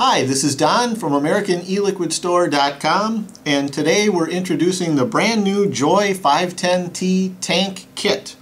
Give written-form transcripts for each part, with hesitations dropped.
Hi, this is Don from AmericanEliquidStore.com, and today we're introducing the brand new Joy 510T tank kit.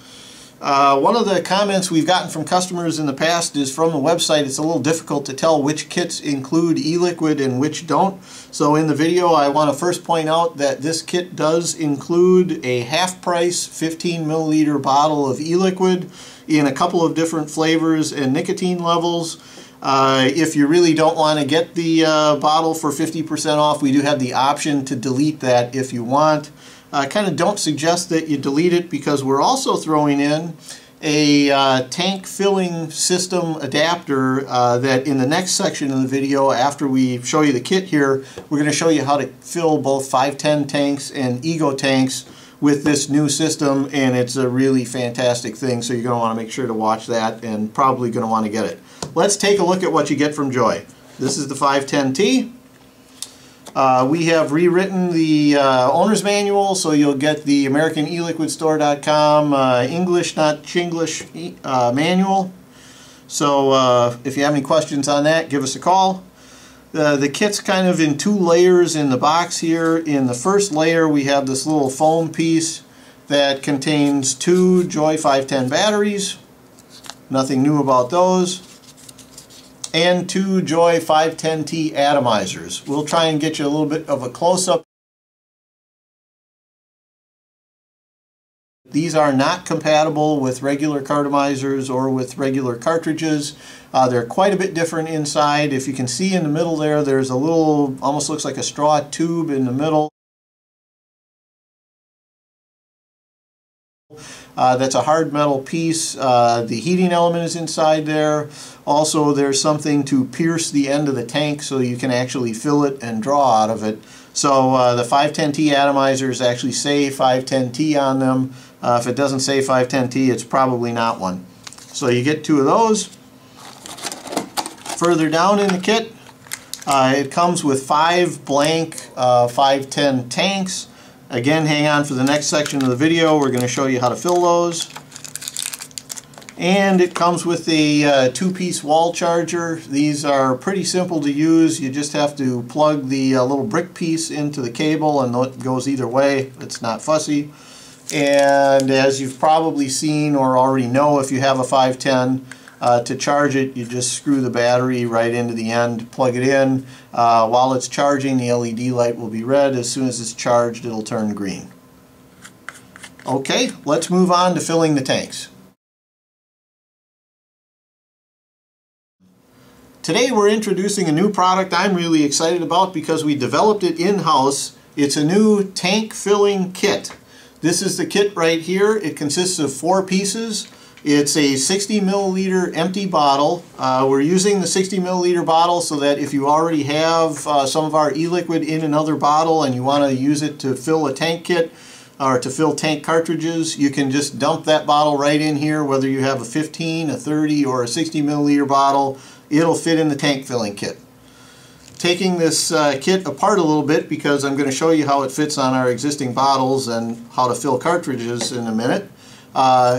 One of the comments we've gotten from customers in the past is from the website it's a little difficult to tell which kits include e-liquid and which don't. So in the video I want to first point out that this kit does include a half-price 15 milliliter bottle of e-liquid in a couple of different flavors and nicotine levels. If you really don't want to get the bottle for 50% off, we do have the option to delete that if you want. I kind of don't suggest that you delete it because we're also throwing in a tank filling system adapter that in the next section of the video, after we show you the kit here, we're going to show you how to fill both 510 tanks and Ego tanks with this new system, and it's a really fantastic thing, so you're going to want to make sure to watch that and probably going to want to get it. Let's take a look at what you get from Joy. This is the 510T. We have rewritten the owner's manual, so you'll get the AmericanEliquidStore.com English, not Chinglish manual. So if you have any questions on that, give us a call. The kit's kind of in two layers in the box here. In the first layer we have this little foam piece that contains two Joy 510 batteries. Nothing new about those. And two Joy 510T atomizers. We'll try and get you a little bit of a close-up. These are not compatible with regular cartomizers or with regular cartridges. They're quite a bit different inside. If you can see in the middle there, there's a little, almost looks like a straw tube in the middle. That's a hard metal piece. The heating element is inside there. Also, there's something to pierce the end of the tank so you can actually fill it and draw out of it. So the 510T atomizers actually say 510T on them. If it doesn't say 510T, it's probably not one. So you get two of those. Further down in the kit, it comes with 5 blank 510 tanks. Again, hang on for the next section of the video. We're going to show you how to fill those. And it comes with a two-piece wall charger. These are pretty simple to use. You just have to plug the little brick piece into the cable and it goes either way. It's not fussy. And as you've probably seen or already know, if you have a 510, to charge it, you just screw the battery right into the end, plug it in. While it's charging, the LED light will be red. As soon as it's charged, it'll turn green. Okay, let's move on to filling the tanks. Today we're introducing a new product I'm really excited about because we developed it in-house. It's a new tank filling kit. This is the kit right here. It consists of 4 pieces. It's a 60 milliliter empty bottle. We're using the 60 milliliter bottle so that if you already have some of our e-liquid in another bottle and you want to use it to fill a tank kit or to fill tank cartridges, you can just dump that bottle right in here. Whether you have a 15, a 30, or a 60 milliliter bottle, it'll fit in the tank filling kit. Taking this kit apart a little bit because I'm going to show you how it fits on our existing bottles and how to fill cartridges in a minute.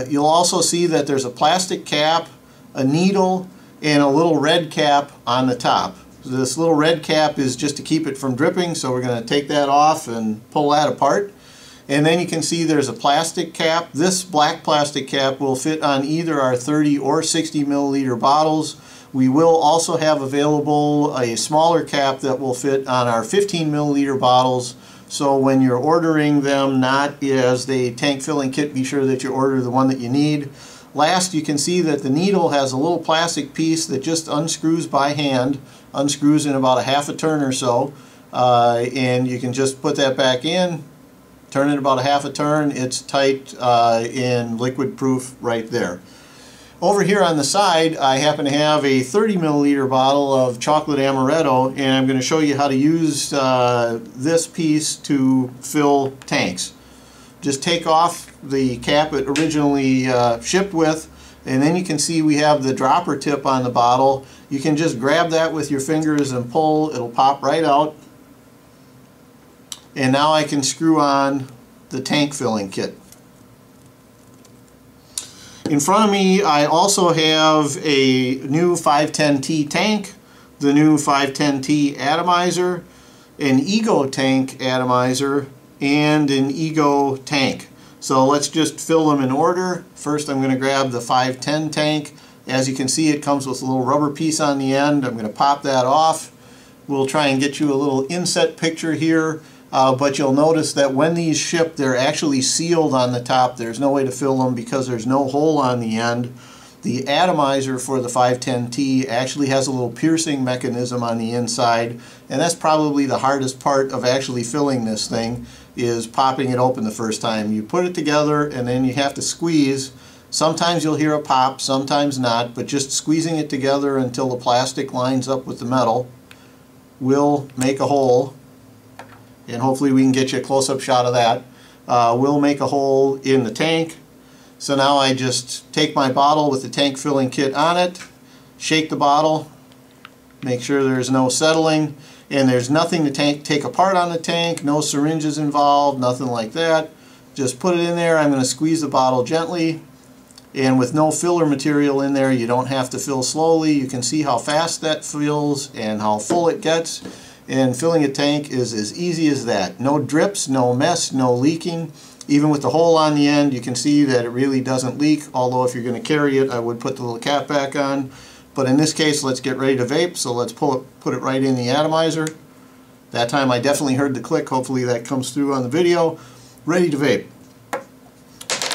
You'll also see that there's a plastic cap, a needle, and a little red cap on the top. This little red cap is just to keep it from dripping, so we're going to take that off and pull that apart. And then you can see there's a plastic cap. This black plastic cap will fit on either our 30 or 60 milliliter bottles. We will also have available a smaller cap that will fit on our 15 milliliter bottles. So when you're ordering them not as the tank filling kit, be sure that you order the one that you need. Last, you can see that the needle has a little plastic piece that just unscrews by hand, unscrews in about a half a turn or so, and you can just put that back in, turn it about a half a turn. It's tight and liquid proof right there. Over here on the side, I happen to have a 30 milliliter bottle of chocolate amaretto, and I'm going to show you how to use this piece to fill tanks. Just take off the cap it originally shipped with, and then you can see we have the dropper tip on the bottle. You can just grab that with your fingers and pull. It'll pop right out. And now I can screw on the tank filling kit. In front of me I also have a new 510T tank. the new 510T atomizer, an Ego tank atomizer, and an Ego tank. So let's just fill them in order. First I'm going to grab the 510 tank. As you can see, it comes with a little rubber piece on the end. I'm going to pop that off. We'll try and get you a little inset picture here, but you'll notice that when these ship, they're actually sealed on the top. There's no way to fill them because there's no hole on the end. The atomizer for the 510T actually has a little piercing mechanism on the inside, and that's probably the hardest part of actually filling this thing, is popping it open the first time. You put it together and then you have to squeeze. Sometimes you'll hear a pop, sometimes not, but just squeezing it together until the plastic lines up with the metal will make a hole, and hopefully we can get you a close-up shot of that. We'll make a hole in the tank. So now I just take my bottle with the tank filling kit on it, shake the bottle, make sure there's no settling, and there's nothing to take apart on the tank, no syringes involved, nothing like that. Just put it in there. I'm going to squeeze the bottle gently, and with no filler material in there, you don't have to fill slowly. You can see how fast that fills and how full it gets, and filling a tank is as easy as that. No drips, no mess, no leaking. Even with the hole on the end, you can see that it really doesn't leak, although if you're going to carry it, I would put the little cap back on. But in this case, let's get ready to vape, so let's put it right in the atomizer. That time I definitely heard the click. Hopefully that comes through on the video. Ready to vape.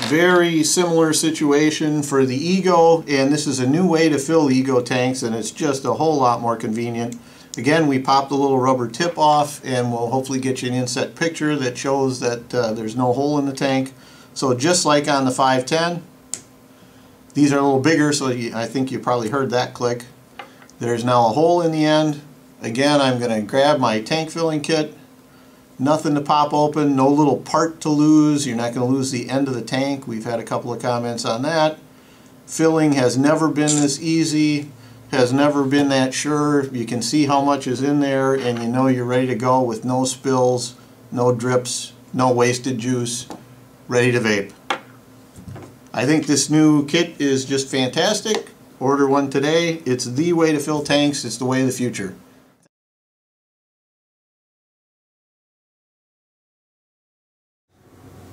Very similar situation for the Ego, and this is a new way to fill Ego tanks, and it's just a whole lot more convenient. Again, we pop the little rubber tip off, and we'll hopefully get you an inset picture that shows that there's no hole in the tank. So just like on the 510, these are a little bigger, so I think you probably heard that click. There's now a hole in the end. Again, I'm going to grab my tank filling kit. Nothing to pop open, no little part to lose. You're not going to lose the end of the tank. We've had a couple of comments on that. Filling has never been this easy, has never been that sure. You can see how much is in there, and you know you're ready to go with no spills, no drips, no wasted juice, ready to vape. I think this new kit is just fantastic. Order one today. It's the way to fill tanks. It's the way of the future.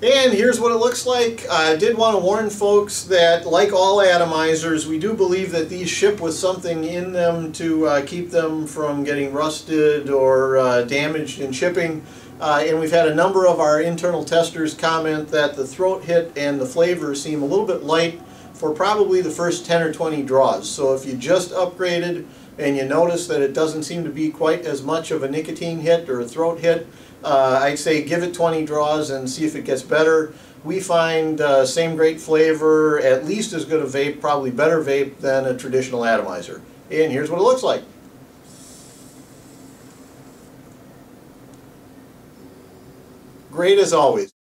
And here's what it looks like. I did want to warn folks that, like all atomizers, we do believe that these ship with something in them to keep them from getting rusted or damaged in shipping. And we've had a number of our internal testers comment that the throat hit and the flavor seem a little bit light for probably the first 10 or 20 draws. So if you just upgraded and you notice that it doesn't seem to be quite as much of a nicotine hit or a throat hit, I'd say give it 20 draws and see if it gets better. We find same great flavor, at least as good a vape, probably better vape than a traditional atomizer. And here's what it looks like. Great as always.